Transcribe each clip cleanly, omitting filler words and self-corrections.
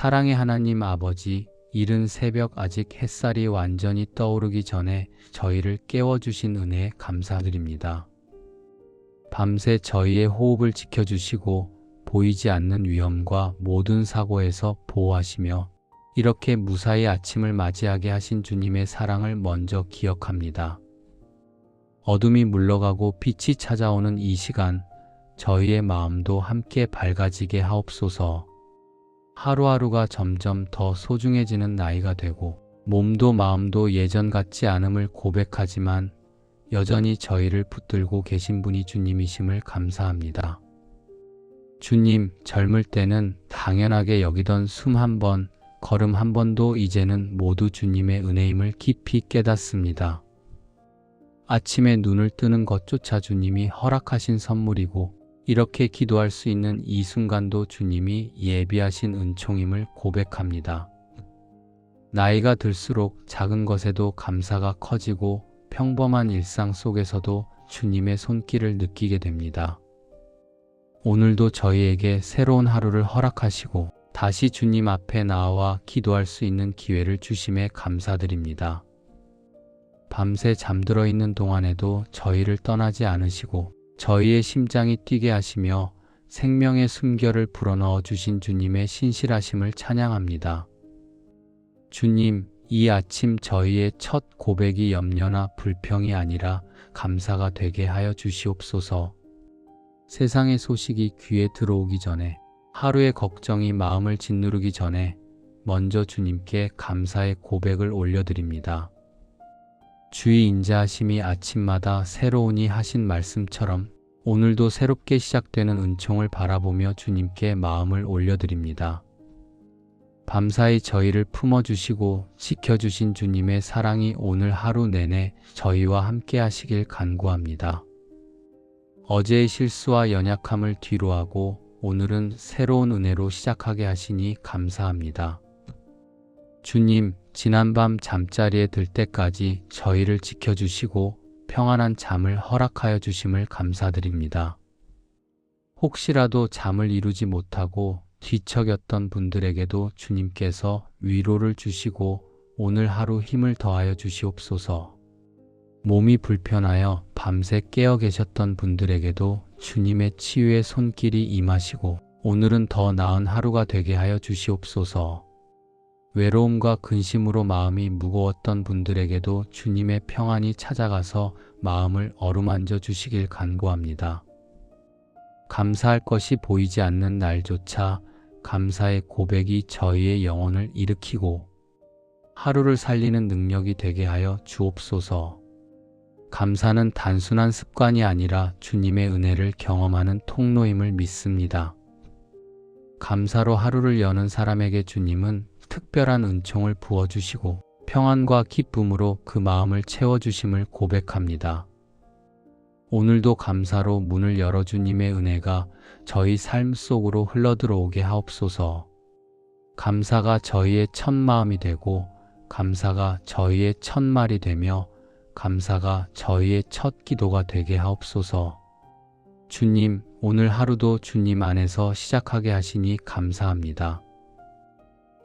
사랑의 하나님 아버지, 이른 새벽 아직 햇살이 완전히 떠오르기 전에 저희를 깨워주신 은혜에 감사드립니다. 밤새 저희의 호흡을 지켜주시고 보이지 않는 위험과 모든 사고에서 보호하시며 이렇게 무사히 아침을 맞이하게 하신 주님의 사랑을 먼저 기억합니다. 어둠이 물러가고 빛이 찾아오는 이 시간, 저희의 마음도 함께 밝아지게 하옵소서. 하루하루가 점점 더 소중해지는 나이가 되고 몸도 마음도 예전 같지 않음을 고백하지만 여전히 저희를 붙들고 계신 분이 주님이심을 감사합니다. 주님, 젊을 때는 당연하게 여기던 숨 한 번, 걸음 한 번도 이제는 모두 주님의 은혜임을 깊이 깨닫습니다. 아침에 눈을 뜨는 것조차 주님이 허락하신 선물이고 이렇게 기도할 수 있는 이 순간도 주님이 예비하신 은총임을 고백합니다. 나이가 들수록 작은 것에도 감사가 커지고 평범한 일상 속에서도 주님의 손길을 느끼게 됩니다. 오늘도 저희에게 새로운 하루를 허락하시고 다시 주님 앞에 나와 기도할 수 있는 기회를 주심에 감사드립니다. 밤새 잠들어 있는 동안에도 저희를 떠나지 않으시고 저희의 심장이 뛰게 하시며 생명의 숨결을 불어넣어 주신 주님의 신실하심을 찬양합니다. 주님, 이 아침 저희의 첫 고백이 염려나 불평이 아니라 감사가 되게 하여 주시옵소서. 세상의 소식이 귀에 들어오기 전에, 하루의 걱정이 마음을 짓누르기 전에 먼저 주님께 감사의 고백을 올려드립니다. 주의 인자하심이 아침마다 새로우니 하신 말씀처럼 오늘도 새롭게 시작되는 은총을 바라보며 주님께 마음을 올려드립니다. 밤사이 저희를 품어주시고 지켜주신 주님의 사랑이 오늘 하루 내내 저희와 함께 하시길 간구합니다. 어제의 실수와 연약함을 뒤로하고 오늘은 새로운 은혜로 시작하게 하시니 감사합니다. 주님, 지난밤 잠자리에 들 때까지 저희를 지켜주시고 평안한 잠을 허락하여 주심을 감사드립니다. 혹시라도 잠을 이루지 못하고 뒤척였던 분들에게도 주님께서 위로를 주시고 오늘 하루 힘을 더하여 주시옵소서. 몸이 불편하여 밤새 깨어 계셨던 분들에게도 주님의 치유의 손길이 임하시고 오늘은 더 나은 하루가 되게 하여 주시옵소서. 외로움과 근심으로 마음이 무거웠던 분들에게도 주님의 평안이 찾아가서 마음을 어루만져 주시길 간구합니다. 감사할 것이 보이지 않는 날조차 감사의 고백이 저희의 영혼을 일으키고 하루를 살리는 능력이 되게 하여 주옵소서. 감사는 단순한 습관이 아니라 주님의 은혜를 경험하는 통로임을 믿습니다. 감사로 하루를 여는 사람에게 주님은 특별한 은총을 부어주시고 평안과 기쁨으로 그 마음을 채워주심을 고백합니다. 오늘도 감사로 문을 열어 주님의 은혜가 저희 삶 속으로 흘러들어오게 하옵소서. 감사가 저희의 첫 마음이 되고 감사가 저희의 첫 말이 되며 감사가 저희의 첫 기도가 되게 하옵소서. 주님, 오늘 하루도 주님 안에서 시작하게 하시니 감사합니다.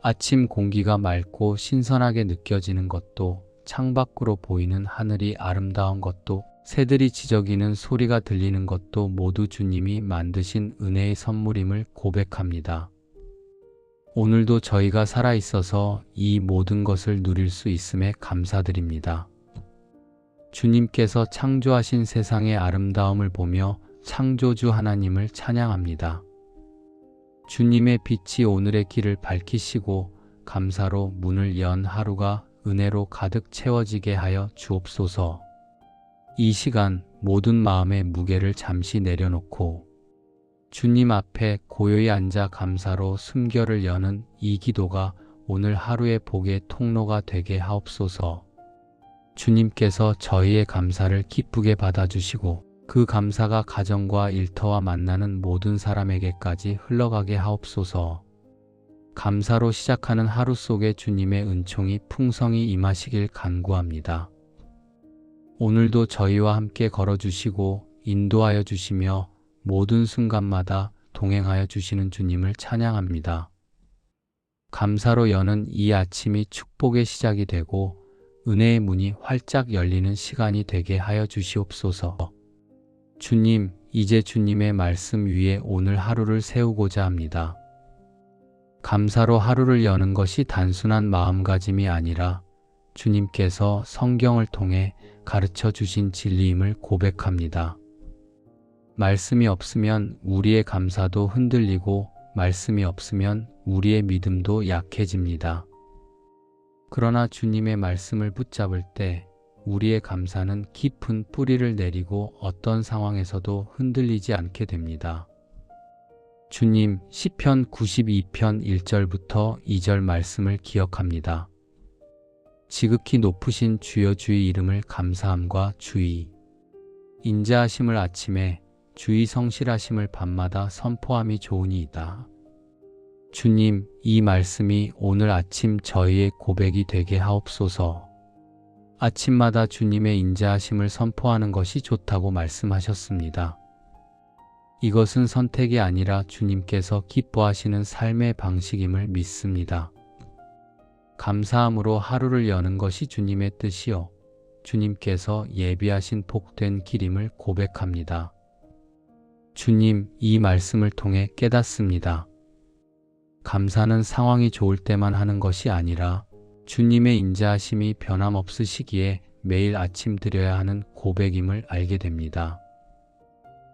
아침 공기가 맑고 신선하게 느껴지는 것도, 창밖으로 보이는 하늘이 아름다운 것도, 새들이 지저귀는 소리가 들리는 것도 모두 주님이 만드신 은혜의 선물임을 고백합니다. 오늘도 저희가 살아있어서 이 모든 것을 누릴 수 있음에 감사드립니다. 주님께서 창조하신 세상의 아름다움을 보며 창조주 하나님을 찬양합니다. 주님의 빛이 오늘의 길을 밝히시고 감사로 문을 연 하루가 은혜로 가득 채워지게 하여 주옵소서. 이 시간 모든 마음의 무게를 잠시 내려놓고 주님 앞에 고요히 앉아 감사로 숨결을 여는 이 기도가 오늘 하루의 복의 통로가 되게 하옵소서. 주님께서 저희의 감사를 기쁘게 받아주시고 그 감사가 가정과 일터와 만나는 모든 사람에게까지 흘러가게 하옵소서. 감사로 시작하는 하루 속에 주님의 은총이 풍성히 임하시길 간구합니다. 오늘도 저희와 함께 걸어주시고 인도하여 주시며 모든 순간마다 동행하여 주시는 주님을 찬양합니다. 감사로 여는 이 아침이 축복의 시작이 되고 은혜의 문이 활짝 열리는 시간이 되게 하여 주시옵소서. 주님, 이제 주님의 말씀 위에 오늘 하루를 세우고자 합니다. 감사로 하루를 여는 것이 단순한 마음가짐이 아니라 주님께서 성경을 통해 가르쳐 주신 진리임을 고백합니다. 말씀이 없으면 우리의 감사도 흔들리고 말씀이 없으면 우리의 믿음도 약해집니다. 그러나 주님의 말씀을 붙잡을 때 우리의 감사는 깊은 뿌리를 내리고 어떤 상황에서도 흔들리지 않게 됩니다. 주님, 시편 92편 1절부터 2절 말씀을 기억합니다. 지극히 높으신 주여 주의 이름을 감사함과 주의 인자하심을 아침에 주의 성실하심을 밤마다 선포함이 좋으니이다. 주님, 이 말씀이 오늘 아침 저희의 고백이 되게 하옵소서. 아침마다 주님의 인자하심을 선포하는 것이 좋다고 말씀하셨습니다. 이것은 선택이 아니라 주님께서 기뻐하시는 삶의 방식임을 믿습니다. 감사함으로 하루를 여는 것이 주님의 뜻이요 주님께서 예비하신 복된 길임을 고백합니다. 주님, 이 말씀을 통해 깨닫습니다. 감사는 상황이 좋을 때만 하는 것이 아니라 주님의 인자하심이 변함없으시기에 매일 아침 드려야 하는 고백임을 알게 됩니다.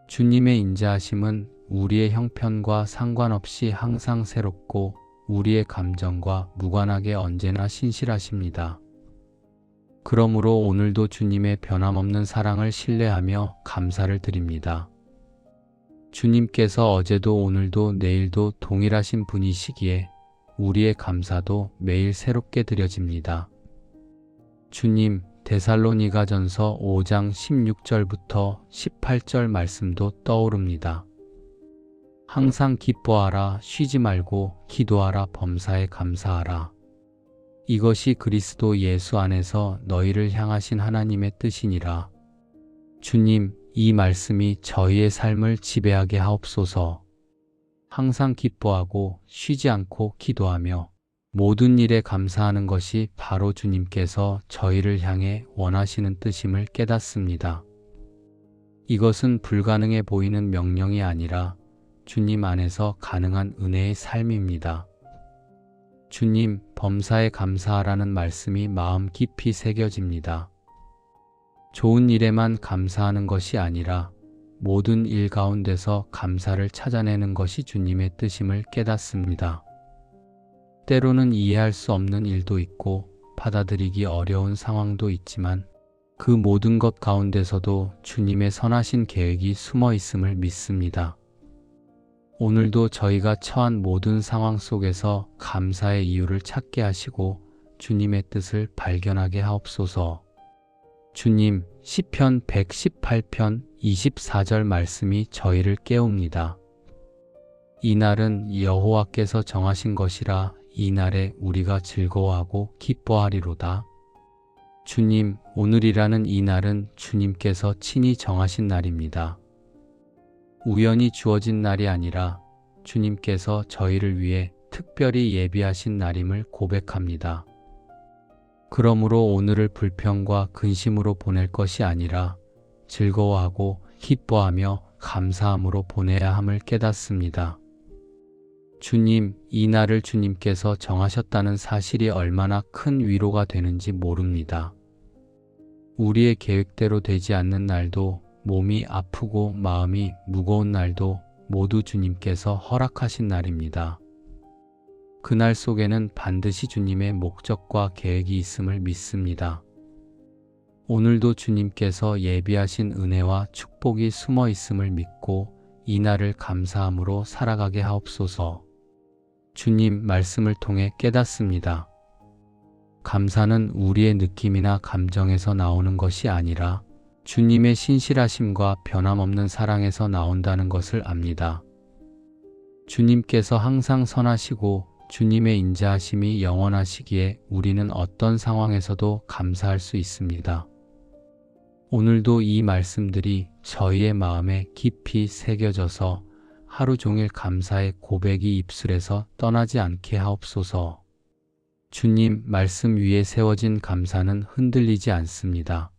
주님의 인자하심은 우리의 형편과 상관없이 항상 새롭고 우리의 감정과 무관하게 언제나 신실하십니다. 그러므로 오늘도 주님의 변함없는 사랑을 신뢰하며 감사를 드립니다. 주님께서 어제도 오늘도 내일도 동일하신 분이시기에 우리의 감사도 매일 새롭게 드려집니다. 주님, 데살로니가전서 5장 16절부터 18절 말씀도 떠오릅니다. 항상 기뻐하라, 쉬지 말고 기도하라, 범사에 감사하라. 이것이 그리스도 예수 안에서 너희를 향하신 하나님의 뜻이니라. 주님, 이 말씀이 저희의 삶을 지배하게 하옵소서. 항상 기뻐하고 쉬지 않고 기도하며 모든 일에 감사하는 것이 바로 주님께서 저희를 향해 원하시는 뜻임을 깨닫습니다. 이것은 불가능해 보이는 명령이 아니라 주님 안에서 가능한 은혜의 삶입니다. 주님, 범사에 감사하라는 말씀이 마음 깊이 새겨집니다. 좋은 일에만 감사하는 것이 아니라 모든 일 가운데서 감사를 찾아내는 것이 주님의 뜻임을 깨닫습니다. 때로는 이해할 수 없는 일도 있고 받아들이기 어려운 상황도 있지만 그 모든 것 가운데서도 주님의 선하신 계획이 숨어 있음을 믿습니다. 오늘도 저희가 처한 모든 상황 속에서 감사의 이유를 찾게 하시고 주님의 뜻을 발견하게 하옵소서. 주님, 시편 118편 24절 말씀이 저희를 깨웁니다. 이 날은 여호와께서 정하신 것이라 이 날에 우리가 즐거워하고 기뻐하리로다. 주님, 오늘이라는 이 날은 주님께서 친히 정하신 날입니다. 우연히 주어진 날이 아니라 주님께서 저희를 위해 특별히 예비하신 날임을 고백합니다. 그러므로 오늘을 불평과 근심으로 보낼 것이 아니라 즐거워하고 기뻐하며 감사함으로 보내야 함을 깨닫습니다. 주님, 이 날을 주님께서 정하셨다는 사실이 얼마나 큰 위로가 되는지 모릅니다. 우리의 계획대로 되지 않는 날도, 몸이 아프고 마음이 무거운 날도 모두 주님께서 허락하신 날입니다. 그날 속에는 반드시 주님의 목적과 계획이 있음을 믿습니다. 오늘도 주님께서 예비하신 은혜와 축복이 숨어 있음을 믿고 이 날을 감사함으로 살아가게 하옵소서. 주님 말씀을 통해 깨닫습니다. 감사는 우리의 느낌이나 감정에서 나오는 것이 아니라 주님의 신실하심과 변함없는 사랑에서 나온다는 것을 압니다. 주님께서 항상 선하시고 주님의 인자하심이 영원하시기에 우리는 어떤 상황에서도 감사할 수 있습니다. 오늘도 이 말씀들이 저희의 마음에 깊이 새겨져서 하루 종일 감사의 고백이 입술에서 떠나지 않게 하옵소서. 주님 말씀 위에 세워진 감사는 흔들리지 않습니다.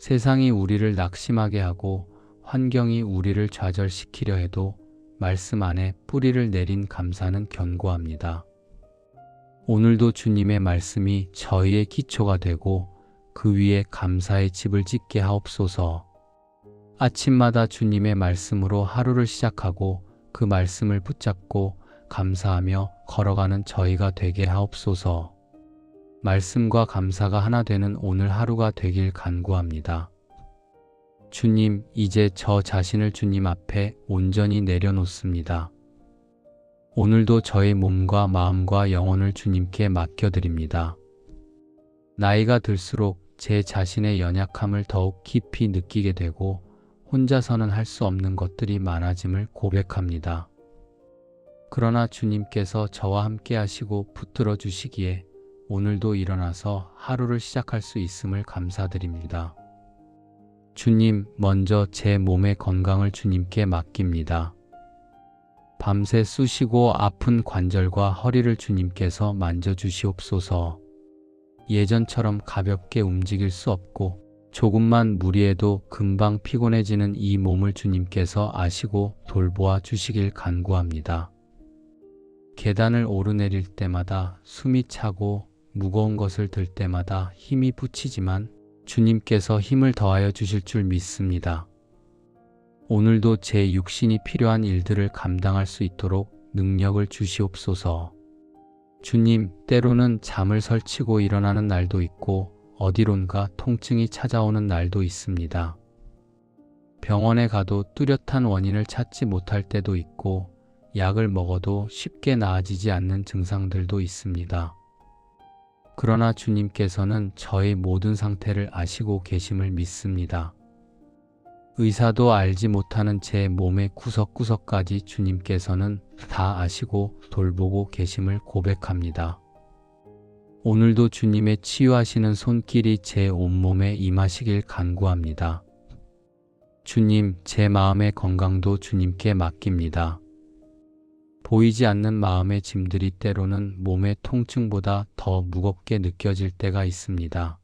세상이 우리를 낙심하게 하고 환경이 우리를 좌절시키려 해도 말씀 안에 뿌리를 내린 감사는 견고합니다. 오늘도 주님의 말씀이 저희의 기초가 되고 그 위에 감사의 집을 짓게 하옵소서. 아침마다 주님의 말씀으로 하루를 시작하고 그 말씀을 붙잡고 감사하며 걸어가는 저희가 되게 하옵소서. 말씀과 감사가 하나 되는 오늘 하루가 되길 간구합니다. 주님, 이제 저 자신을 주님 앞에 온전히 내려놓습니다. 오늘도 저의 몸과 마음과 영혼을 주님께 맡겨드립니다. 나이가 들수록 제 자신의 연약함을 더욱 깊이 느끼게 되고 혼자서는 할 수 없는 것들이 많아짐을 고백합니다. 그러나 주님께서 저와 함께 하시고 붙들어 주시기에 오늘도 일어나서 하루를 시작할 수 있음을 감사드립니다. 주님, 먼저 제 몸의 건강을 주님께 맡깁니다. 밤새 쑤시고 아픈 관절과 허리를 주님께서 만져주시옵소서. 예전처럼 가볍게 움직일 수 없고 조금만 무리해도 금방 피곤해지는 이 몸을 주님께서 아시고 돌보아 주시길 간구합니다. 계단을 오르내릴 때마다 숨이 차고 무거운 것을 들 때마다 힘이 붙이지만 주님께서 힘을 더하여 주실 줄 믿습니다. 오늘도 제 육신이 필요한 일들을 감당할 수 있도록 능력을 주시옵소서. 주님, 때로는 잠을 설치고 일어나는 날도 있고 어디론가 통증이 찾아오는 날도 있습니다. 병원에 가도 뚜렷한 원인을 찾지 못할 때도 있고 약을 먹어도 쉽게 나아지지 않는 증상들도 있습니다. 그러나 주님께서는 저의 모든 상태를 아시고 계심을 믿습니다. 의사도 알지 못하는 제 몸의 구석구석까지 주님께서는 다 아시고 돌보고 계심을 고백합니다. 오늘도 주님의 치유하시는 손길이 제 온몸에 임하시길 간구합니다. 주님, 제 마음의 건강도 주님께 맡깁니다. 보이지 않는 마음의 짐들이 때로는 몸의 통증보다 더 무겁게 느껴질 때가 있습니다.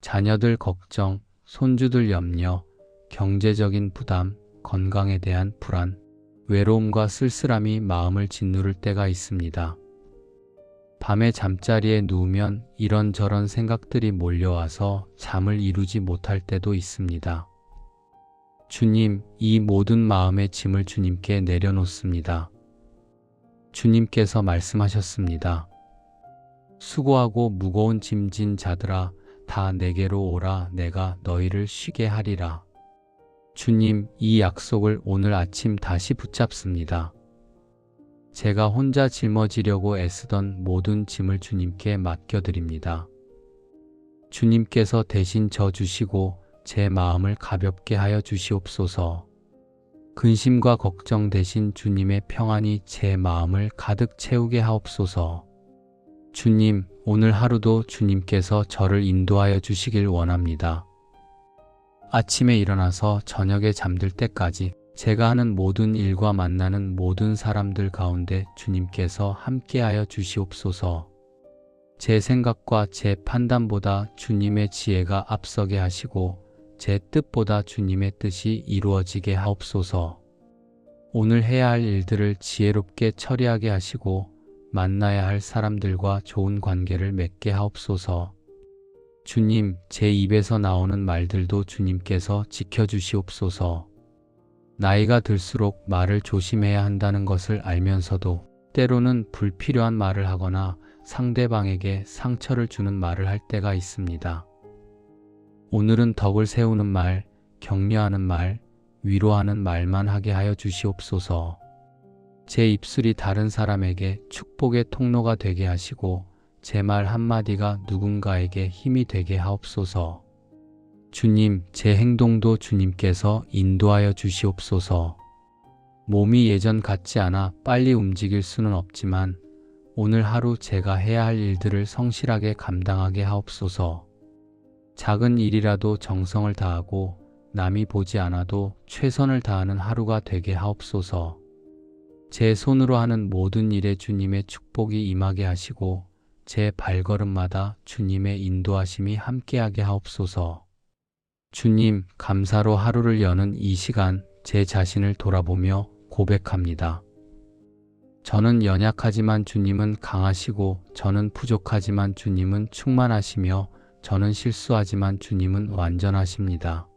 자녀들 걱정, 손주들 염려, 경제적인 부담, 건강에 대한 불안, 외로움과 쓸쓸함이 마음을 짓누를 때가 있습니다. 밤에 잠자리에 누우면 이런저런 생각들이 몰려와서 잠을 이루지 못할 때도 있습니다. 주님, 이 모든 마음의 짐을 주님께 내려놓습니다. 주님께서 말씀하셨습니다. 수고하고 무거운 짐진 자들아, 다 내게로 오라. 내가 너희를 쉬게 하리라. 주님, 이 약속을 오늘 아침 다시 붙잡습니다. 제가 혼자 짊어지려고 애쓰던 모든 짐을 주님께 맡겨드립니다. 주님께서 대신 져주시고 제 마음을 가볍게 하여 주시옵소서. 근심과 걱정 대신 주님의 평안이 제 마음을 가득 채우게 하옵소서. 주님, 오늘 하루도 주님께서 저를 인도하여 주시길 원합니다. 아침에 일어나서 저녁에 잠들 때까지 제가 하는 모든 일과 만나는 모든 사람들 가운데 주님께서 함께하여 주시옵소서. 제 생각과 제 판단보다 주님의 지혜가 앞서게 하시고 제 뜻보다 주님의 뜻이 이루어지게 하옵소서. 오늘 해야 할 일들을 지혜롭게 처리하게 하시고 만나야 할 사람들과 좋은 관계를 맺게 하옵소서. 주님, 제 입에서 나오는 말들도 주님께서 지켜주시옵소서. 나이가 들수록 말을 조심해야 한다는 것을 알면서도 때로는 불필요한 말을 하거나 상대방에게 상처를 주는 말을 할 때가 있습니다. 오늘은 덕을 세우는 말, 격려하는 말, 위로하는 말만 하게 하여 주시옵소서. 제 입술이 다른 사람에게 축복의 통로가 되게 하시고 제 말 한마디가 누군가에게 힘이 되게 하옵소서. 주님, 제 행동도 주님께서 인도하여 주시옵소서. 몸이 예전 같지 않아 빨리 움직일 수는 없지만 오늘 하루 제가 해야 할 일들을 성실하게 감당하게 하옵소서. 작은 일이라도 정성을 다하고 남이 보지 않아도 최선을 다하는 하루가 되게 하옵소서. 제 손으로 하는 모든 일에 주님의 축복이 임하게 하시고 제 발걸음마다 주님의 인도하심이 함께하게 하옵소서. 주님, 감사로 하루를 여는 이 시간 제 자신을 돌아보며 고백합니다. 저는 연약하지만 주님은 강하시고, 저는 부족하지만 주님은 충만하시며, 저는 실수하지만 주님은 완전하십니다.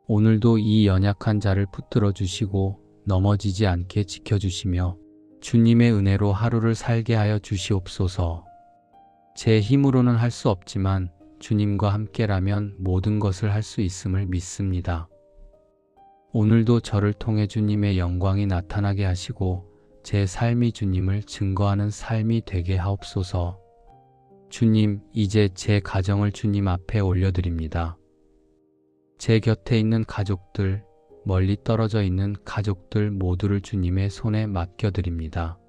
오늘도 이 연약한 자를 붙들어 주시고 넘어지지 않게 지켜주시며 주님의 은혜로 하루를 살게 하여 주시옵소서. 제 힘으로는 할 수 없지만 주님과 함께라면 모든 것을 할 수 있음을 믿습니다. 오늘도 저를 통해 주님의 영광이 나타나게 하시고 제 삶이 주님을 증거하는 삶이 되게 하옵소서. 주님, 이제 제 가정을 주님 앞에 올려드립니다. 제 곁에 있는 가족들, 멀리 떨어져 있는 가족들 모두를 주님의 손에 맡겨드립니다.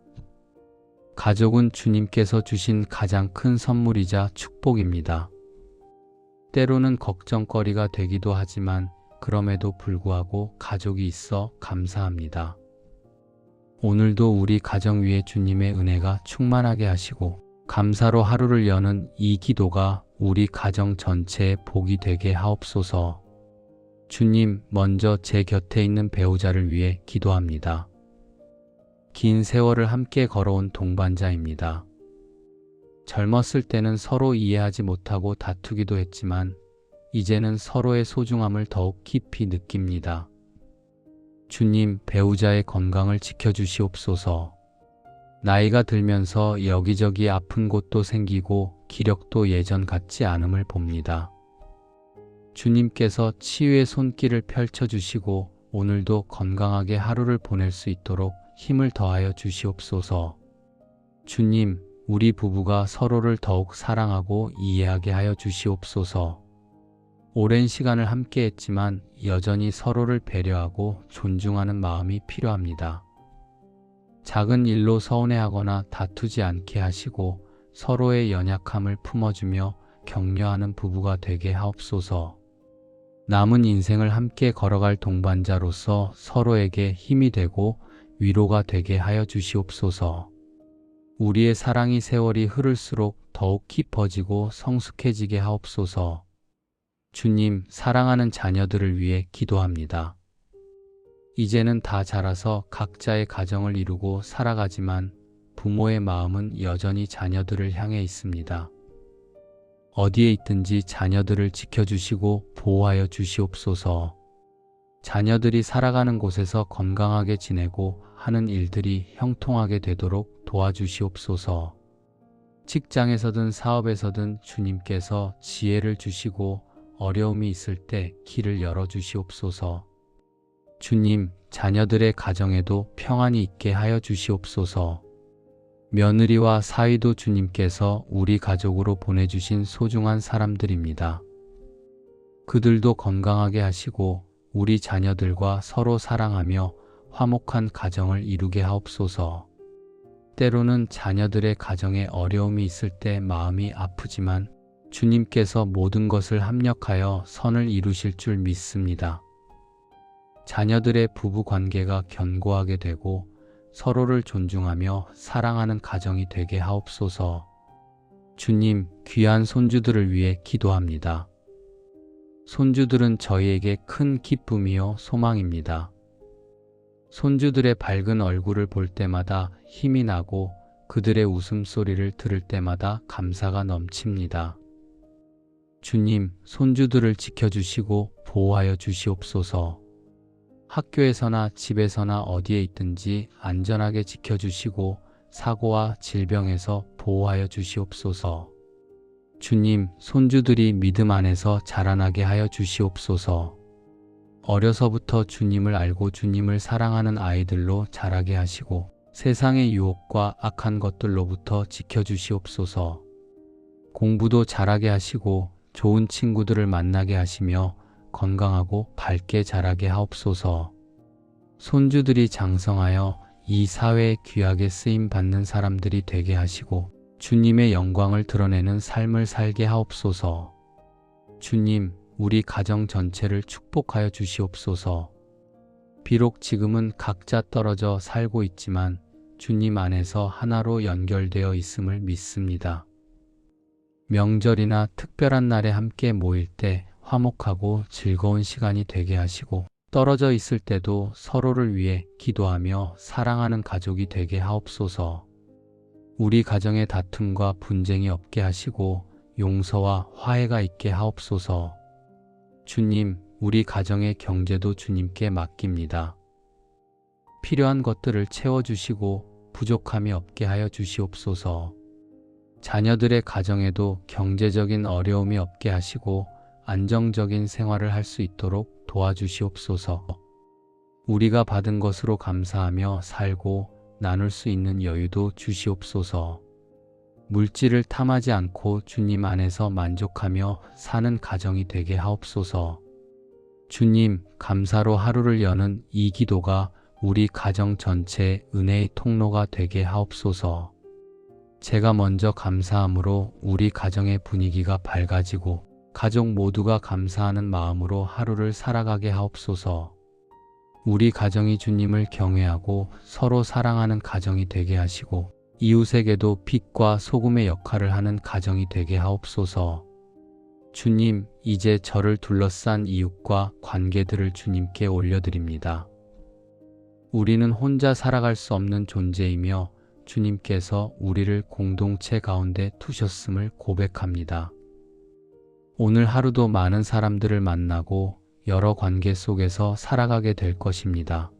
가족은 주님께서 주신 가장 큰 선물이자 축복입니다. 때로는 걱정거리가 되기도 하지만 그럼에도 불구하고 가족이 있어 감사합니다. 오늘도 우리 가정 위에 주님의 은혜가 충만하게 하시고 감사로 하루를 여는 이 기도가 우리 가정 전체의 복이 되게 하옵소서. 주님, 먼저 제 곁에 있는 배우자를 위해 기도합니다. 긴 세월을 함께 걸어온 동반자입니다. 젊었을 때는 서로 이해하지 못하고 다투기도 했지만 이제는 서로의 소중함을 더욱 깊이 느낍니다. 주님, 배우자의 건강을 지켜주시옵소서. 나이가 들면서 여기저기 아픈 곳도 생기고 기력도 예전 같지 않음을 봅니다. 주님께서 치유의 손길을 펼쳐주시고 오늘도 건강하게 하루를 보낼 수 있도록 힘을 더하여 주시옵소서. 주님, 우리 부부가 서로를 더욱 사랑하고 이해하게 하여 주시옵소서. 오랜 시간을 함께 했지만 여전히 서로를 배려하고 존중하는 마음이 필요합니다. 작은 일로 서운해하거나 다투지 않게 하시고 서로의 연약함을 품어주며 격려하는 부부가 되게 하옵소서. 남은 인생을 함께 걸어갈 동반자로서 서로에게 힘이 되고 위로가 되게 하여 주시옵소서. 우리의 사랑이 세월이 흐를수록 더욱 깊어지고 성숙해지게 하옵소서. 주님, 사랑하는 자녀들을 위해 기도합니다. 이제는 다 자라서 각자의 가정을 이루고 살아가지만 부모의 마음은 여전히 자녀들을 향해 있습니다. 어디에 있든지 자녀들을 지켜주시고 보호하여 주시옵소서. 자녀들이 살아가는 곳에서 건강하게 지내고 하는 일들이 형통하게 되도록 도와주시옵소서. 직장에서든 사업에서든 주님께서 지혜를 주시고 어려움이 있을 때 길을 열어주시옵소서. 주님, 자녀들의 가정에도 평안이 있게 하여 주시옵소서. 며느리와 사위도 주님께서 우리 가족으로 보내주신 소중한 사람들입니다. 그들도 건강하게 하시고 우리 자녀들과 서로 사랑하며 화목한 가정을 이루게 하옵소서. 때로는 자녀들의 가정에 어려움이 있을 때 마음이 아프지만 주님께서 모든 것을 합력하여 선을 이루실 줄 믿습니다. 자녀들의 부부 관계가 견고하게 되고 서로를 존중하며 사랑하는 가정이 되게 하옵소서. 주님, 귀한 손주들을 위해 기도합니다. 손주들은 저희에게 큰 기쁨이요 소망입니다. 손주들의 밝은 얼굴을 볼 때마다 힘이 나고 그들의 웃음소리를 들을 때마다 감사가 넘칩니다. 주님, 손주들을 지켜주시고 보호하여 주시옵소서. 학교에서나 집에서나 어디에 있든지 안전하게 지켜주시고 사고와 질병에서 보호하여 주시옵소서. 주님, 손주들이 믿음 안에서 자라나게 하여 주시옵소서. 어려서부터 주님을 알고 주님을 사랑하는 아이들로 자라게 하시고 세상의 유혹과 악한 것들로부터 지켜주시옵소서. 공부도 잘하게 하시고 좋은 친구들을 만나게 하시며 건강하고 밝게 자라게 하옵소서. 손주들이 장성하여 이 사회에 귀하게 쓰임 받는 사람들이 되게 하시고 주님의 영광을 드러내는 삶을 살게 하옵소서. 주님, 우리 가정 전체를 축복하여 주시옵소서. 비록 지금은 각자 떨어져 살고 있지만 주님 안에서 하나로 연결되어 있음을 믿습니다. 명절이나 특별한 날에 함께 모일 때 화목하고 즐거운 시간이 되게 하시고, 떨어져 있을 때도 서로를 위해 기도하며 사랑하는 가족이 되게 하옵소서. 우리 가정에 다툼과 분쟁이 없게 하시고 용서와 화해가 있게 하옵소서. 주님, 우리 가정의 경제도 주님께 맡깁니다. 필요한 것들을 채워주시고 부족함이 없게 하여 주시옵소서. 자녀들의 가정에도 경제적인 어려움이 없게 하시고 안정적인 생활을 할 수 있도록 도와주시옵소서. 우리가 받은 것으로 감사하며 살고 나눌 수 있는 여유도 주시옵소서. 물질을 탐하지 않고 주님 안에서 만족하며 사는 가정이 되게 하옵소서. 주님, 감사로 하루를 여는 이 기도가 우리 가정 전체의 은혜의 통로가 되게 하옵소서. 제가 먼저 감사함으로 우리 가정의 분위기가 밝아지고 가족 모두가 감사하는 마음으로 하루를 살아가게 하옵소서. 우리 가정이 주님을 경외하고 서로 사랑하는 가정이 되게 하시고 이웃에게도 빛과 소금의 역할을 하는 가정이 되게 하옵소서. 주님, 이제 저를 둘러싼 이웃과 관계들을 주님께 올려드립니다. 우리는 혼자 살아갈 수 없는 존재이며 주님께서 우리를 공동체 가운데 두셨음을 고백합니다. 오늘 하루도 많은 사람들을 만나고 여러 관계 속에서 살아가게 될 것입니다.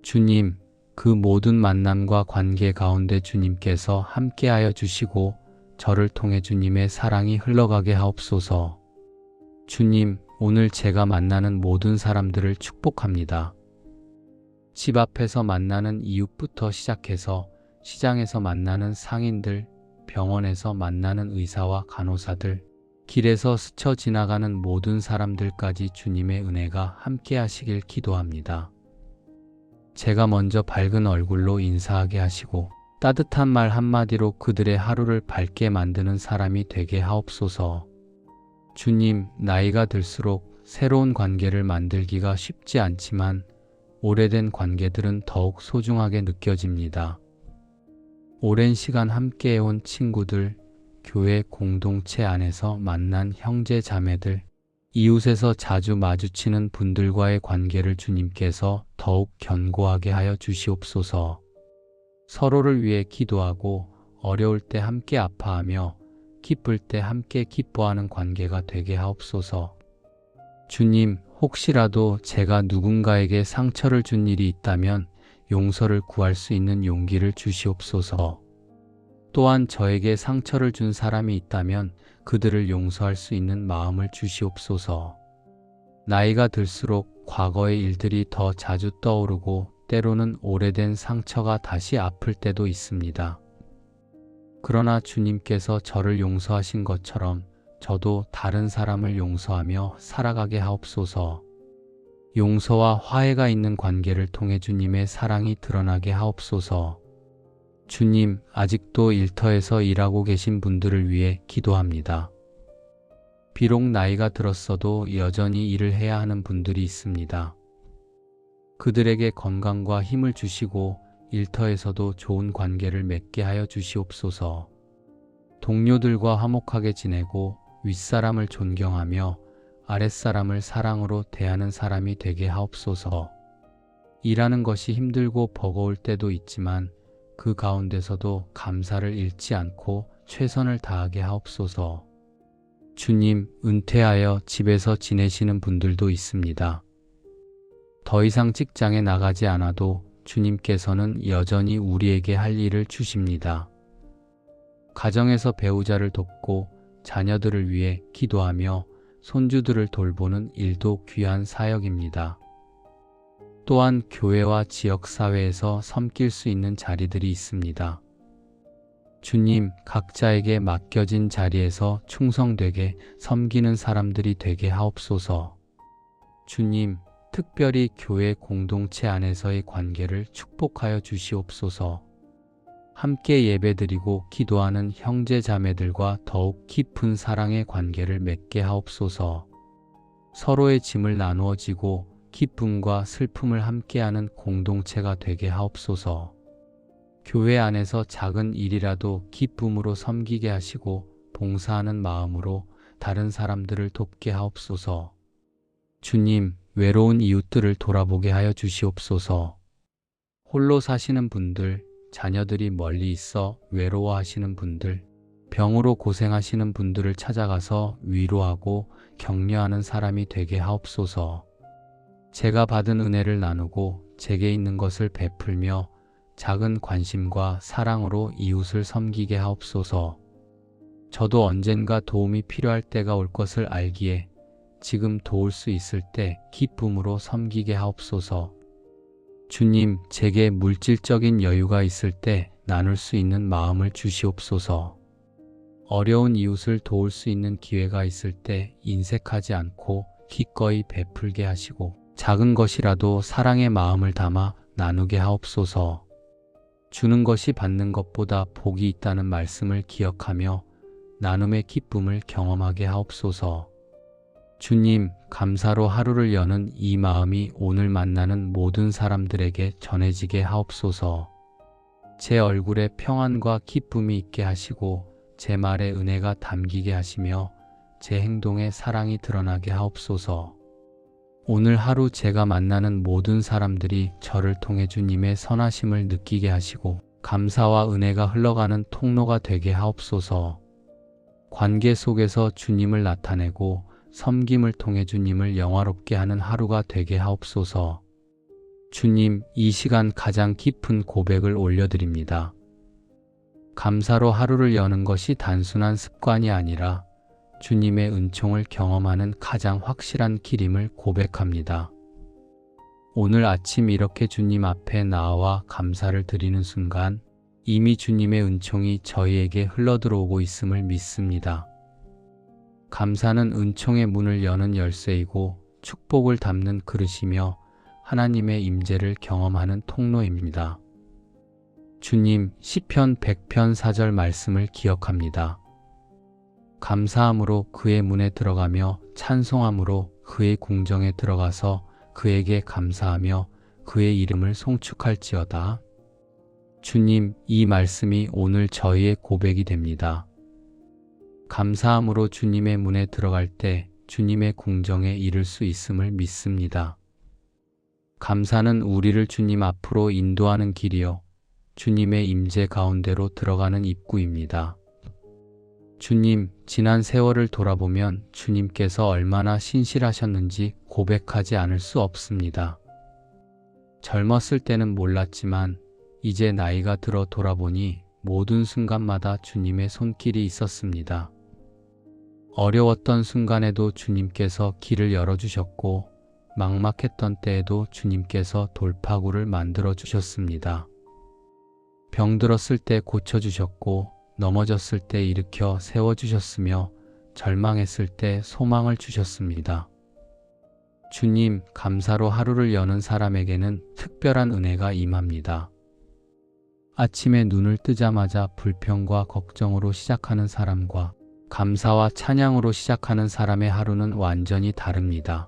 주님, 그 모든 만남과 관계 가운데 주님께서 함께하여 주시고 저를 통해 주님의 사랑이 흘러가게 하옵소서. 주님, 오늘 제가 만나는 모든 사람들을 축복합니다. 집 앞에서 만나는 이웃부터 시작해서 시장에서 만나는 상인들, 병원에서 만나는 의사와 간호사들, 길에서 스쳐 지나가는 모든 사람들까지 주님의 은혜가 함께 하시길 기도합니다. 제가 먼저 밝은 얼굴로 인사하게 하시고 따뜻한 말 한마디로 그들의 하루를 밝게 만드는 사람이 되게 하옵소서. 주님, 나이가 들수록 새로운 관계를 만들기가 쉽지 않지만 오래된 관계들은 더욱 소중하게 느껴집니다. 오랜 시간 함께해온 친구들, 교회 공동체 안에서 만난 형제 자매들, 이웃에서 자주 마주치는 분들과의 관계를 주님께서 더욱 견고하게 하여 주시옵소서. 서로를 위해 기도하고 어려울 때 함께 아파하며 기쁠 때 함께 기뻐하는 관계가 되게 하옵소서. 주님, 혹시라도 제가 누군가에게 상처를 준 일이 있다면 용서를 구할 수 있는 용기를 주시옵소서. 또한 저에게 상처를 준 사람이 있다면 그들을 용서할 수 있는 마음을 주시옵소서. 나이가 들수록 과거의 일들이 더 자주 떠오르고 때로는 오래된 상처가 다시 아플 때도 있습니다. 그러나 주님께서 저를 용서하신 것처럼 저도 다른 사람을 용서하며 살아가게 하옵소서. 용서와 화해가 있는 관계를 통해 주님의 사랑이 드러나게 하옵소서. 주님, 아직도 일터에서 일하고 계신 분들을 위해 기도합니다. 비록 나이가 들었어도 여전히 일을 해야 하는 분들이 있습니다. 그들에게 건강과 힘을 주시고 일터에서도 좋은 관계를 맺게 하여 주시옵소서. 동료들과 화목하게 지내고 윗사람을 존경하며 아랫사람을 사랑으로 대하는 사람이 되게 하옵소서. 일하는 것이 힘들고 버거울 때도 있지만 그 가운데서도 감사를 잃지 않고 최선을 다하게 하옵소서. 주님, 은퇴하여 집에서 지내시는 분들도 있습니다. 더 이상 직장에 나가지 않아도 주님께서는 여전히 우리에게 할 일을 주십니다. 가정에서 배우자를 돕고 자녀들을 위해 기도하며 손주들을 돌보는 일도 귀한 사역입니다. 또한 교회와 지역사회에서 섬길 수 있는 자리들이 있습니다. 주님, 각자에게 맡겨진 자리에서 충성되게 섬기는 사람들이 되게 하옵소서. 주님, 특별히 교회 공동체 안에서의 관계를 축복하여 주시옵소서. 함께 예배드리고 기도하는 형제 자매들과 더욱 깊은 사랑의 관계를 맺게 하옵소서. 서로의 짐을 나누어 지고 기쁨과 슬픔을 함께하는 공동체가 되게 하옵소서. 교회 안에서 작은 일이라도 기쁨으로 섬기게 하시고 봉사하는 마음으로 다른 사람들을 돕게 하옵소서. 주님, 외로운 이웃들을 돌아보게 하여 주시옵소서. 홀로 사시는 분들, 자녀들이 멀리 있어 외로워하시는 분들, 병으로 고생하시는 분들을 찾아가서 위로하고 격려하는 사람이 되게 하옵소서. 제가 받은 은혜를 나누고 제게 있는 것을 베풀며 작은 관심과 사랑으로 이웃을 섬기게 하옵소서. 저도 언젠가 도움이 필요할 때가 올 것을 알기에 지금 도울 수 있을 때 기쁨으로 섬기게 하옵소서. 주님, 제게 물질적인 여유가 있을 때 나눌 수 있는 마음을 주시옵소서. 어려운 이웃을 도울 수 있는 기회가 있을 때 인색하지 않고 기꺼이 베풀게 하시고 작은 것이라도 사랑의 마음을 담아 나누게 하옵소서. 주는 것이 받는 것보다 복이 있다는 말씀을 기억하며 나눔의 기쁨을 경험하게 하옵소서. 주님, 감사로 하루를 여는 이 마음이 오늘 만나는 모든 사람들에게 전해지게 하옵소서. 제 얼굴에 평안과 기쁨이 있게 하시고 제 말에 은혜가 담기게 하시며 제 행동에 사랑이 드러나게 하옵소서. 오늘 하루 제가 만나는 모든 사람들이 저를 통해 주님의 선하심을 느끼게 하시고 감사와 은혜가 흘러가는 통로가 되게 하옵소서. 관계 속에서 주님을 나타내고 섬김을 통해 주님을 영화롭게 하는 하루가 되게 하옵소서. 주님, 이 시간 가장 깊은 고백을 올려드립니다. 감사로 하루를 여는 것이 단순한 습관이 아니라 주님의 은총을 경험하는 가장 확실한 길임을 고백합니다. 오늘 아침 이렇게 주님 앞에 나와 감사를 드리는 순간 이미 주님의 은총이 저희에게 흘러들어오고 있음을 믿습니다. 감사는 은총의 문을 여는 열쇠이고 축복을 담는 그릇이며 하나님의 임재를 경험하는 통로입니다. 주님, 시편 100편 4절 말씀을 기억합니다. 감사함으로 그의 문에 들어가며 찬송함으로 그의 궁정에 들어가서 그에게 감사하며 그의 이름을 송축할지어다. 주님, 이 말씀이 오늘 저희의 고백이 됩니다. 감사함으로 주님의 문에 들어갈 때 주님의 궁정에 이를 수 있음을 믿습니다. 감사는 우리를 주님 앞으로 인도하는 길이요 주님의 임재 가운데로 들어가는 입구입니다. 주님, 지난 세월을 돌아보면 주님께서 얼마나 신실하셨는지 고백하지 않을 수 없습니다. 젊었을 때는 몰랐지만 이제 나이가 들어 돌아보니 모든 순간마다 주님의 손길이 있었습니다. 어려웠던 순간에도 주님께서 길을 열어주셨고 막막했던 때에도 주님께서 돌파구를 만들어 주셨습니다. 병들었을 때 고쳐주셨고 넘어졌을 때 일으켜 세워주셨으며 절망했을 때 소망을 주셨습니다. 주님, 감사로 하루를 여는 사람에게는 특별한 은혜가 임합니다. 아침에 눈을 뜨자마자 불평과 걱정으로 시작하는 사람과 감사와 찬양으로 시작하는 사람의 하루는 완전히 다릅니다.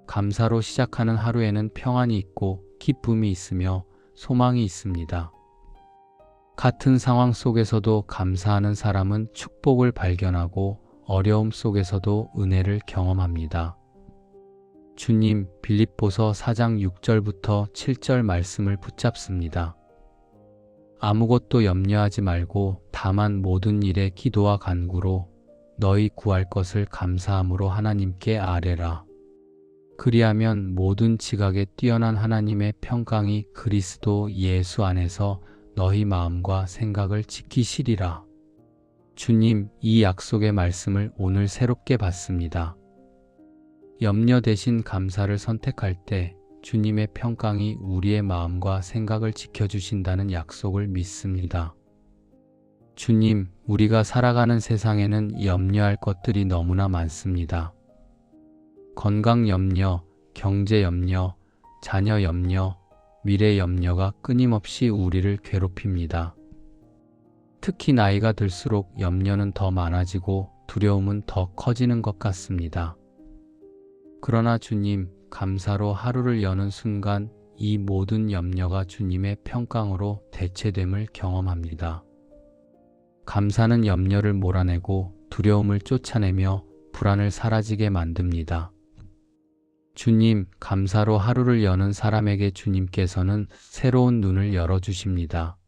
감사로 시작하는 하루에는 평안이 있고 기쁨이 있으며 소망이 있습니다. 같은 상황 속에서도 감사하는 사람은 축복을 발견하고 어려움 속에서도 은혜를 경험합니다. 주님, 빌립보서 4장 6절부터 7절 말씀을 붙잡습니다. 아무것도 염려하지 말고 다만 모든 일에 기도와 간구로 너희 구할 것을 감사함으로 하나님께 아뢰라. 그리하면 모든 지각에 뛰어난 하나님의 평강이 그리스도 예수 안에서 너희 마음과 생각을 지키시리라. 주님, 이 약속의 말씀을 오늘 새롭게 받습니다. 염려 대신 감사를 선택할 때 주님의 평강이 우리의 마음과 생각을 지켜주신다는 약속을 믿습니다. 주님, 우리가 살아가는 세상에는 염려할 것들이 너무나 많습니다. 건강 염려, 경제 염려, 자녀 염려, 미래 염려가 끊임없이 우리를 괴롭힙니다. 특히 나이가 들수록 염려는 더 많아지고 두려움은 더 커지는 것 같습니다. 그러나 주님, 감사로 하루를 여는 순간 이 모든 염려가 주님의 평강으로 대체됨을 경험합니다. 감사는 염려를 몰아내고 두려움을 쫓아내며 불안을 사라지게 만듭니다. 주님, 감사로 하루를 여는 사람에게 주님께서는 새로운 눈을 열어주십니다.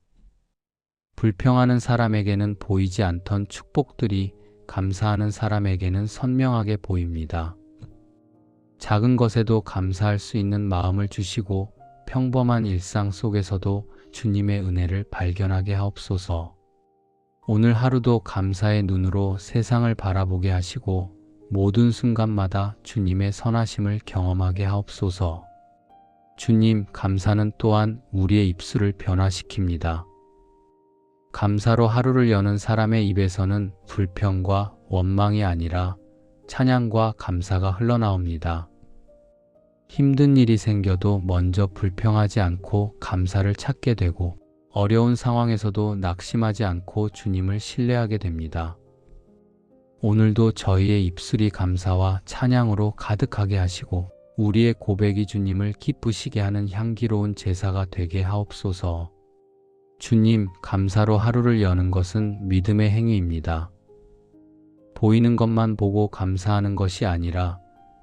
불평하는 사람에게는 보이지 않던 축복들이 감사하는 사람에게는 선명하게 보입니다. 작은 것에도 감사할 수 있는 마음을 주시고 평범한 일상 속에서도 주님의 은혜를 발견하게 하옵소서. 오늘 하루도 감사의 눈으로 세상을 바라보게 하시고 모든 순간마다 주님의 선하심을 경험하게 하옵소서. 주님, 감사는 또한 우리의 입술을 변화시킵니다. 감사로 하루를 여는 사람의 입에서는 불평과 원망이 아니라 찬양과 감사가 흘러나옵니다. 힘든 일이 생겨도 먼저 불평하지 않고 감사를 찾게 되고 어려운 상황에서도 낙심하지 않고 주님을 신뢰하게 됩니다. 오늘도 저희의 입술이 감사와 찬양으로 가득하게 하시고 우리의 고백이 주님을 기쁘시게 하는 향기로운 제사가 되게 하옵소서. 주님, 감사로 하루를 여는 것은 믿음의 행위입니다. 보이는 것만 보고 감사하는 것이 아니라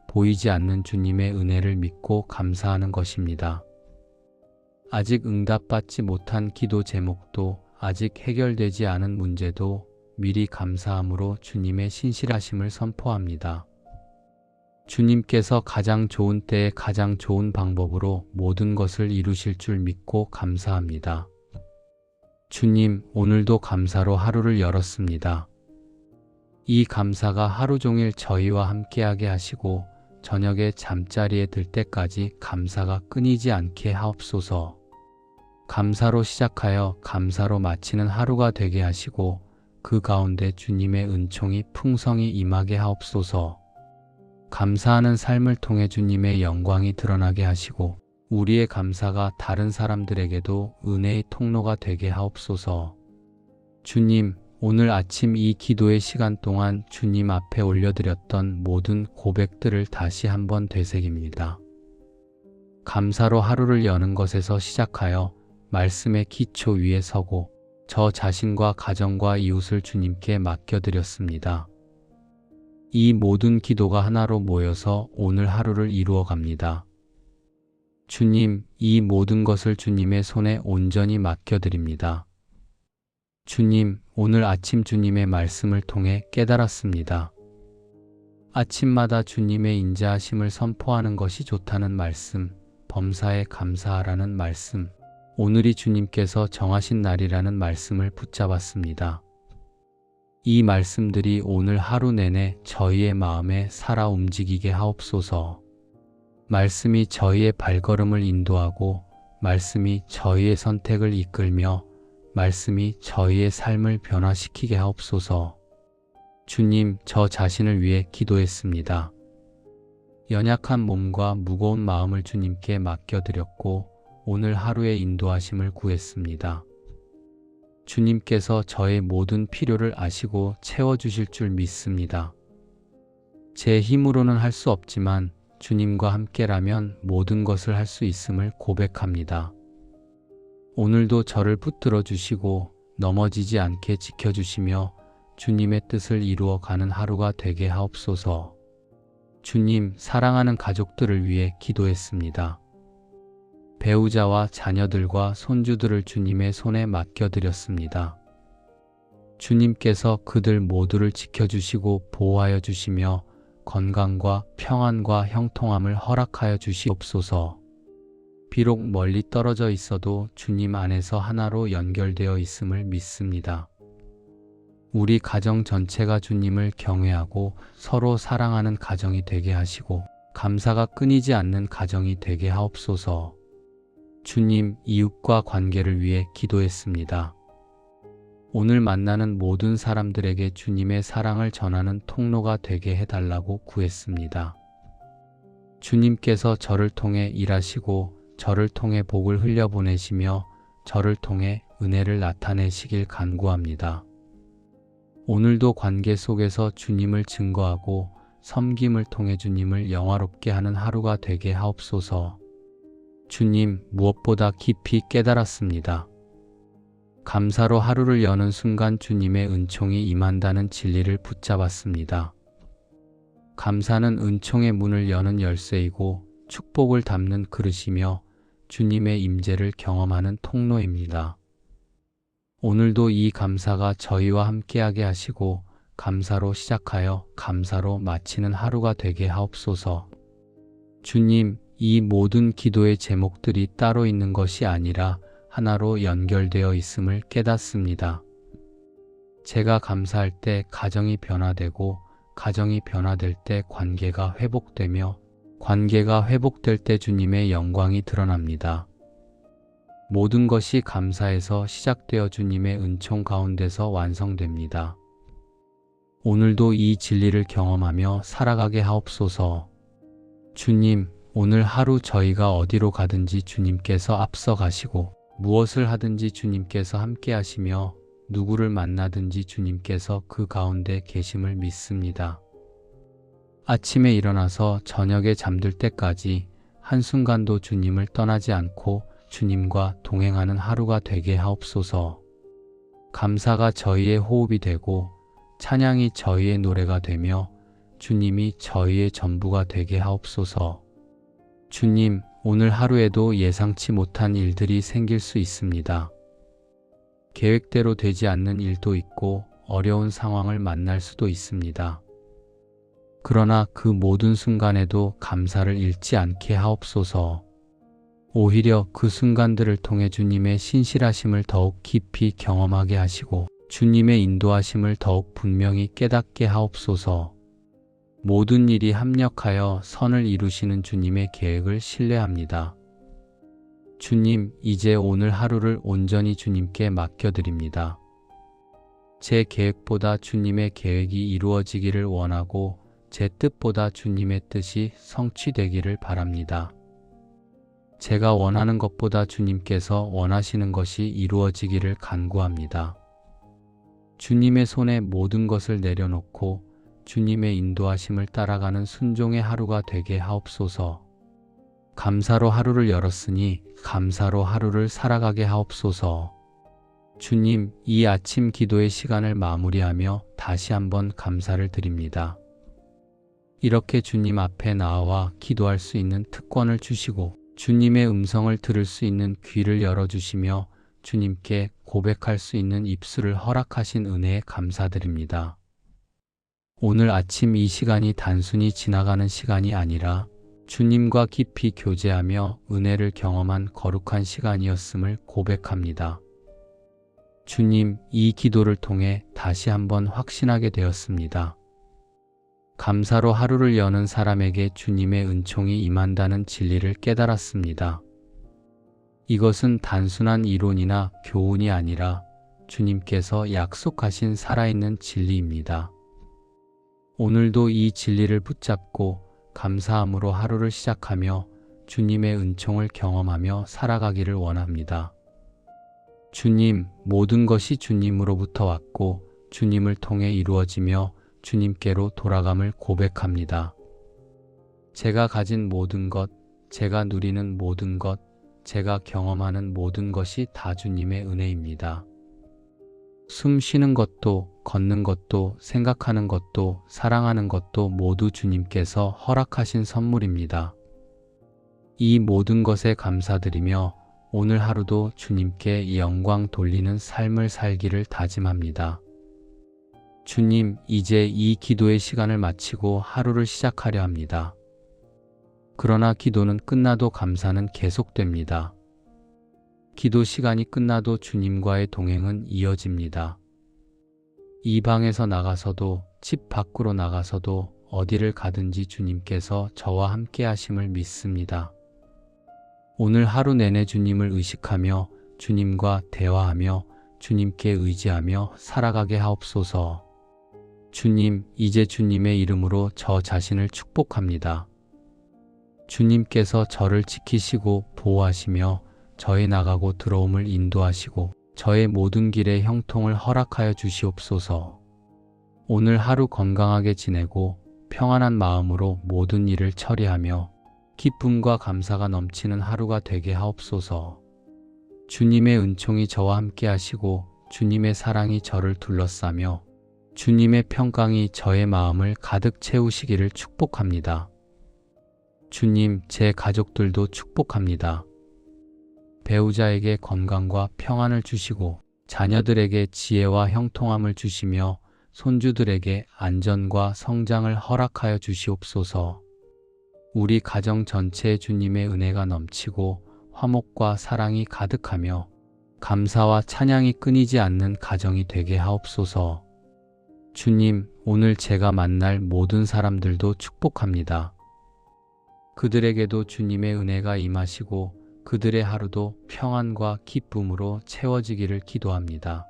보이지 않는 주님의 은혜를 믿고 감사하는 것입니다. 아직 응답받지 못한 기도 제목도 아직 해결되지 않은 문제도 미리 감사함으로 주님의 신실하심을 선포합니다. 주님께서 가장 좋은 때에 가장 좋은 방법으로 모든 것을 이루실 줄 믿고 감사합니다. 주님, 오늘도 감사로 하루를 열었습니다. 이 감사가 하루 종일 저희와 함께하게 하시고 저녁에 잠자리에 들 때까지 감사가 끊이지 않게 하옵소서. 감사로 시작하여 감사로 마치는 하루가 되게 하시고 그 가운데 주님의 은총이 풍성히 임하게 하옵소서. 감사하는 삶을 통해 주님의 영광이 드러나게 하시고 우리의 감사가 다른 사람들에게도 은혜의 통로가 되게 하옵소서. 주님, 오늘 아침 이 기도의 시간 동안 주님 앞에 올려드렸던 모든 고백들을 다시 한번 되새깁니다. 감사로 하루를 여는 것에서 시작하여 말씀의 기초 위에 서고 저 자신과 가정과 이웃을 주님께 맡겨드렸습니다. 이 모든 기도가 하나로 모여서 오늘 하루를 이루어 갑니다. 주님, 이 모든 것을 주님의 손에 온전히 맡겨드립니다. 주님, 오늘 아침 주님의 말씀을 통해 깨달았습니다. 아침마다 주님의 인자하심을 선포하는 것이 좋다는 말씀, 범사에 감사하라는 말씀, 오늘이 주님께서 정하신 날이라는 말씀을 붙잡았습니다. 이 말씀들이 오늘 하루 내내 저희의 마음에 살아 움직이게 하옵소서. 말씀이 저희의 발걸음을 인도하고 말씀이 저희의 선택을 이끌며 말씀이 저희의 삶을 변화시키게 하옵소서. 주님, 저 자신을 위해 기도했습니다. 연약한 몸과 무거운 마음을 주님께 맡겨드렸고 오늘 하루의 인도하심을 구했습니다. 주님께서 저의 모든 필요를 아시고 채워주실 줄 믿습니다. 제 힘으로는 할 수 없지만 주님과 함께라면 모든 것을 할 수 있음을 고백합니다. 오늘도 저를 붙들어 주시고 넘어지지 않게 지켜주시며 주님의 뜻을 이루어 가는 하루가 되게 하옵소서. 주님, 사랑하는 가족들을 위해 기도했습니다. 배우자와 자녀들과 손주들을 주님의 손에 맡겨드렸습니다. 주님께서 그들 모두를 지켜주시고 보호하여 주시며 건강과 평안과 형통함을 허락하여 주시옵소서. 비록 멀리 떨어져 있어도 주님 안에서 하나로 연결되어 있음을 믿습니다. 우리 가정 전체가 주님을 경외하고 서로 사랑하는 가정이 되게 하시고 감사가 끊이지 않는 가정이 되게 하옵소서. 주님, 이웃과 관계를 위해 기도했습니다. 오늘 만나는 모든 사람들에게 주님의 사랑을 전하는 통로가 되게 해달라고 구했습니다. 주님께서 저를 통해 일하시고 저를 통해 복을 흘려보내시며 저를 통해 은혜를 나타내시길 간구합니다. 오늘도 관계 속에서 주님을 증거하고 섬김을 통해 주님을 영화롭게 하는 하루가 되게 하옵소서. 주님, 무엇보다 깊이 깨달았습니다. 감사로 하루를 여는 순간 주님의 은총이 임한다는 진리를 붙잡았습니다. 감사는 은총의 문을 여는 열쇠이고 축복을 담는 그릇이며 주님의 임재를 경험하는 통로입니다. 오늘도 이 감사가 저희와 함께하게 하시고 감사로 시작하여 감사로 마치는 하루가 되게 하옵소서. 주님, 이 모든 기도의 제목들이 따로 있는 것이 아니라 하나로 연결되어 있음을 깨닫습니다. 제가 감사할 때 가정이 변화되고 가정이 변화될 때 관계가 회복되며 관계가 회복될 때 주님의 영광이 드러납니다. 모든 것이 감사에서 시작되어 주님의 은총 가운데서 완성됩니다. 오늘도 이 진리를 경험하며 살아가게 하옵소서. 주님, 오늘 하루 저희가 어디로 가든지 주님께서 앞서 가시고 무엇을 하든지 주님께서 함께 하시며 누구를 만나든지 주님께서 그 가운데 계심을 믿습니다. 아침에 일어나서 저녁에 잠들 때까지 한순간도 주님을 떠나지 않고 주님과 동행하는 하루가 되게 하옵소서. 감사가 저희의 호흡이 되고 찬양이 저희의 노래가 되며 주님이 저희의 전부가 되게 하옵소서. 주님, 오늘 하루에도 예상치 못한 일들이 생길 수 있습니다. 계획대로 되지 않는 일도 있고 어려운 상황을 만날 수도 있습니다. 그러나 그 모든 순간에도 감사를 잃지 않게 하옵소서. 오히려 그 순간들을 통해 주님의 신실하심을 더욱 깊이 경험하게 하시고 주님의 인도하심을 더욱 분명히 깨닫게 하옵소서. 모든 일이 합력하여 선을 이루시는 주님의 계획을 신뢰합니다. 주님, 이제 오늘 하루를 온전히 주님께 맡겨드립니다. 제 계획보다 주님의 계획이 이루어지기를 원하고 제 뜻보다 주님의 뜻이 성취되기를 바랍니다. 제가 원하는 것보다 주님께서 원하시는 것이 이루어지기를 간구합니다. 주님의 손에 모든 것을 내려놓고 주님의 인도하심을 따라가는 순종의 하루가 되게 하옵소서. 감사로 하루를 열었으니 감사로 하루를 살아가게 하옵소서. 주님, 이 아침 기도의 시간을 마무리하며 다시 한번 감사를 드립니다. 이렇게 주님 앞에 나와 기도할 수 있는 특권을 주시고 주님의 음성을 들을 수 있는 귀를 열어주시며 주님께 고백할 수 있는 입술을 허락하신 은혜에 감사드립니다. 오늘 아침 이 시간이 단순히 지나가는 시간이 아니라 주님과 깊이 교제하며 은혜를 경험한 거룩한 시간이었음을 고백합니다. 주님, 이 기도를 통해 다시 한번 확신하게 되었습니다. 감사로 하루를 여는 사람에게 주님의 은총이 임한다는 진리를 깨달았습니다. 이것은 단순한 이론이나 교훈이 아니라 주님께서 약속하신 살아있는 진리입니다. 오늘도 이 진리를 붙잡고 감사함으로 하루를 시작하며 주님의 은총을 경험하며 살아가기를 원합니다. 주님, 모든 것이 주님으로부터 왔고 주님을 통해 이루어지며 주님께로 돌아감을 고백합니다. 제가 가진 모든 것, 제가 누리는 모든 것, 제가 경험하는 모든 것이 다 주님의 은혜입니다. 숨 쉬는 것도, 걷는 것도, 생각하는 것도, 사랑하는 것도 모두 주님께서 허락하신 선물입니다. 이 모든 것에 감사드리며 오늘 하루도 주님께 영광 돌리는 삶을 살기를 다짐합니다. 주님, 이제 이 기도의 시간을 마치고 하루를 시작하려 합니다. 그러나 기도는 끝나도 감사는 계속됩니다. 기도 시간이 끝나도 주님과의 동행은 이어집니다. 이 방에서 나가서도, 집 밖으로 나가서도 어디를 가든지 주님께서 저와 함께 하심을 믿습니다. 오늘 하루 내내 주님을 의식하며 주님과 대화하며 주님께 의지하며 살아가게 하옵소서. 주님, 이제 주님의 이름으로 저 자신을 축복합니다. 주님께서 저를 지키시고 보호하시며 저의 나가고 들어옴을 인도하시고 저의 모든 길에 형통을 허락하여 주시옵소서. 오늘 하루 건강하게 지내고 평안한 마음으로 모든 일을 처리하며 기쁨과 감사가 넘치는 하루가 되게 하옵소서. 주님의 은총이 저와 함께 하시고 주님의 사랑이 저를 둘러싸며 주님의 평강이 저의 마음을 가득 채우시기를 축복합니다. 주님, 제 가족들도 축복합니다. 배우자에게 건강과 평안을 주시고 자녀들에게 지혜와 형통함을 주시며 손주들에게 안전과 성장을 허락하여 주시옵소서. 우리 가정 전체에 주님의 은혜가 넘치고 화목과 사랑이 가득하며 감사와 찬양이 끊이지 않는 가정이 되게 하옵소서. 주님, 오늘 제가 만날 모든 사람들도 축복합니다. 그들에게도 주님의 은혜가 임하시고 그들의 하루도 평안과 기쁨으로 채워지기를 기도합니다.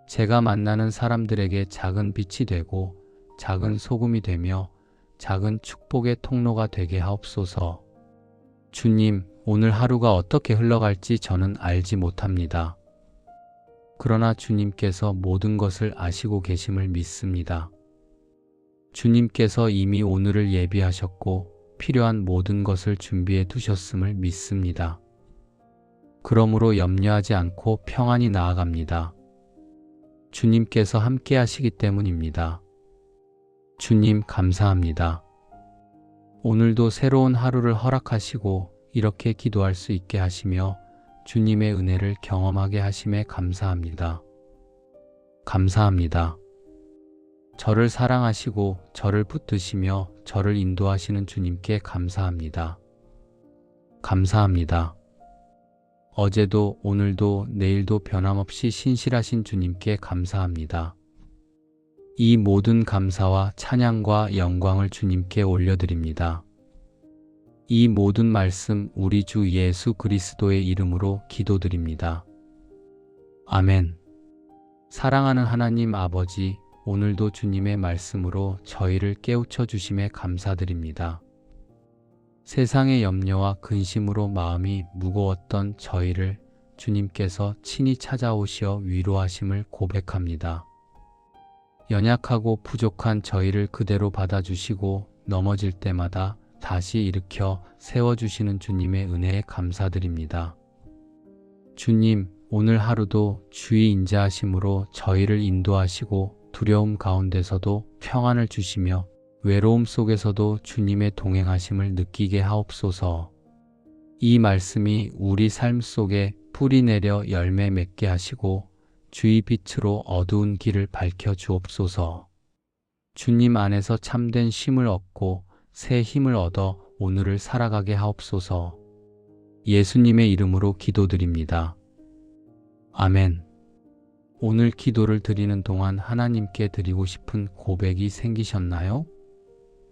제가 만나는 사람들에게 작은 빛이 되고 작은 소금이 되며 작은 축복의 통로가 되게 하옵소서. 주님, 오늘 하루가 어떻게 흘러갈지 저는 알지 못합니다. 그러나 주님께서 모든 것을 아시고 계심을 믿습니다. 주님께서 이미 오늘을 예비하셨고 필요한 모든 것을 준비해 두셨음을 믿습니다. 그러므로 염려하지 않고 평안히 나아갑니다. 주님께서 함께 하시기 때문입니다. 주님, 감사합니다. 오늘도 새로운 하루를 허락하시고 이렇게 기도할 수 있게 하시며 주님의 은혜를 경험하게 하심에 감사합니다. 감사합니다. 저를 사랑하시고 저를 붙드시며 저를 인도하시는 주님께 감사합니다. 감사합니다. 어제도 오늘도 내일도 변함없이 신실하신 주님께 감사합니다. 이 모든 감사와 찬양과 영광을 주님께 올려드립니다. 이 모든 말씀 우리 주 예수 그리스도의 이름으로 기도드립니다. 아멘. 사랑하는 하나님 아버지, 오늘도 주님의 말씀으로 저희를 깨우쳐 주심에 감사드립니다. 세상의 염려와 근심으로 마음이 무거웠던 저희를 주님께서 친히 찾아오시어 위로하심을 고백합니다. 연약하고 부족한 저희를 그대로 받아주시고 넘어질 때마다 다시 일으켜 세워주시는 주님의 은혜에 감사드립니다. 주님, 오늘 하루도 주의 인자하심으로 저희를 인도하시고 두려움 가운데서도 평안을 주시며 외로움 속에서도 주님의 동행하심을 느끼게 하옵소서. 이 말씀이 우리 삶 속에 뿌리 내려 열매 맺게 하시고 주의 빛으로 어두운 길을 밝혀 주옵소서. 주님 안에서 참된 쉼을 얻고 새 힘을 얻어 오늘을 살아가게 하옵소서. 예수님의 이름으로 기도드립니다. 아멘. 오늘 기도를 드리는 동안 하나님께 드리고 싶은 고백이 생기셨나요?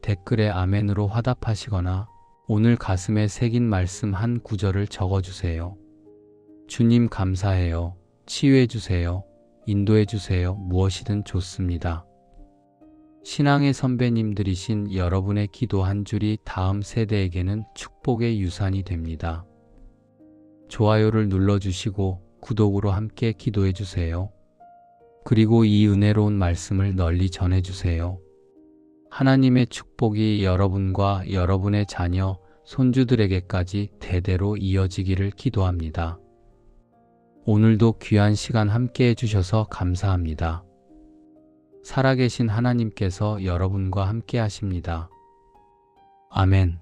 댓글에 아멘으로 화답하시거나 오늘 가슴에 새긴 말씀 한 구절을 적어주세요. 주님 감사해요. 치유해주세요. 인도해주세요. 무엇이든 좋습니다. 신앙의 선배님들이신 여러분의 기도 한 줄이 다음 세대에게는 축복의 유산이 됩니다. 좋아요를 눌러주시고 구독으로 함께 기도해주세요. 그리고 이 은혜로운 말씀을 널리 전해주세요. 하나님의 축복이 여러분과 여러분의 자녀, 손주들에게까지 대대로 이어지기를 기도합니다. 오늘도 귀한 시간 함께 해주셔서 감사합니다. 살아계신 하나님께서 여러분과 함께 하십니다. 아멘.